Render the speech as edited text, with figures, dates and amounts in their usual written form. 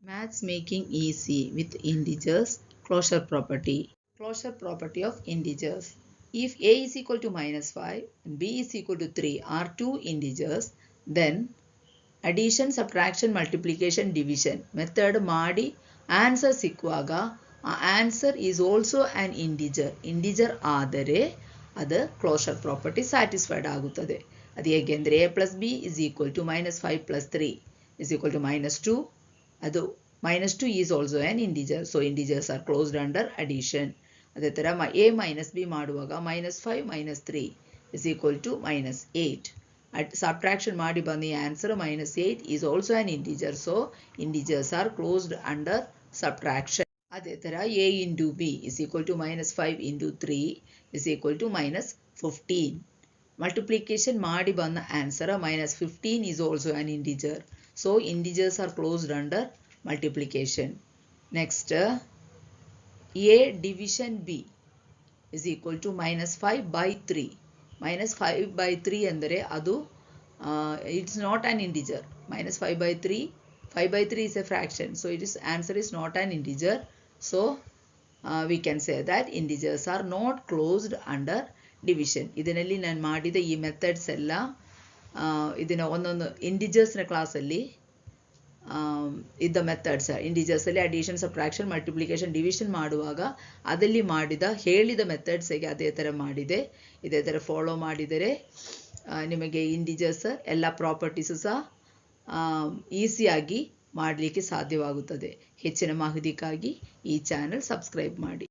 Maths making easy with integers. Closure property. Closure property of integers. If a is equal to minus 5 and b is equal to 3 are two integers, then addition, subtraction, multiplication, division method ಮಾಡಿ answer ಸಿಕ್ಕುವಾಗ ಆ answer is also an integer ಆದರೆ ಅದು closure property satisfied ಆಗುತ್ತದೆ. ಅದು ಹೇಗೆಂದರೆ a plus B is equal to minus 5 plus 3 is equal to minus 2. ಅದು minus 2 is also an integer, so integers are closed under addition. ಅದೇ ಥರ a minus B ಮಾಡುವಾಗ minus 5 minus 3 is equal to minus 8. Subtraction ಮಾಡಿ ಬಂದ answer minus 8 is also an integer, so integers are closed under subtraction. ಅದೇ ತರ a into b is equal to minus 5 into 3 is equal to minus 15. Multiplication ಮಾಡಿ ಬಂದ answer minus 15 is also an integer, so integers are closed under multiplication. Next, a division b is equal to minus 5 by 3. minus 5 by 3 ಅಂದರೆ ಅದು it's not an integer. minus 5 by 3 is a fraction, so it is answer is not an integer, so we can say that integers are not closed under division. ಇದರಲ್ಲಿ ನಾನು ಮಾಡಿದ ಈ methods ಎಲ್ಲ ಇದನ್ನ ಒಂದೊಂದು ಇಂಟಿಜರ್ಸ್ನ ಕ್ಲಾಸಲ್ಲಿ ಇದ್ದ ಮೆಥಡ್ಸ್, ಇಂಟಿಜರ್ಸಲ್ಲಿ ಅಡಿಷನ್, ಸಬ್ಟ್ರಾಕ್ಷನ್, ಮಲ್ಟಿಪ್ಲಿಕೇಶನ್, ಡಿವಿಷನ್ ಮಾಡುವಾಗ ಅದಲ್ಲಿ ಹೇಳಿದ ಮೆಥಡ್ಸಿಗೆ ಅದೇ ಥರ ಮಾಡಿದೆ. ಇದೇ ಥರ ಫಾಲೋ ಮಾಡಿದರೆ ನಿಮಗೆ ಇಂಟಿಜರ್ಸ್ ಎಲ್ಲ ಪ್ರಾಪರ್ಟೀಸು ಸಹ ಈಸಿಯಾಗಿ ಮಾಡಲಿಕ್ಕೆ ಸಾಧ್ಯವಾಗುತ್ತದೆ. ಹೆಚ್ಚಿನ ಮಾಹಿತಿಗಾಗಿ ಈ ಚಾನಲ್ ಸಬ್ಸ್ಕ್ರೈಬ್ ಮಾಡಿ.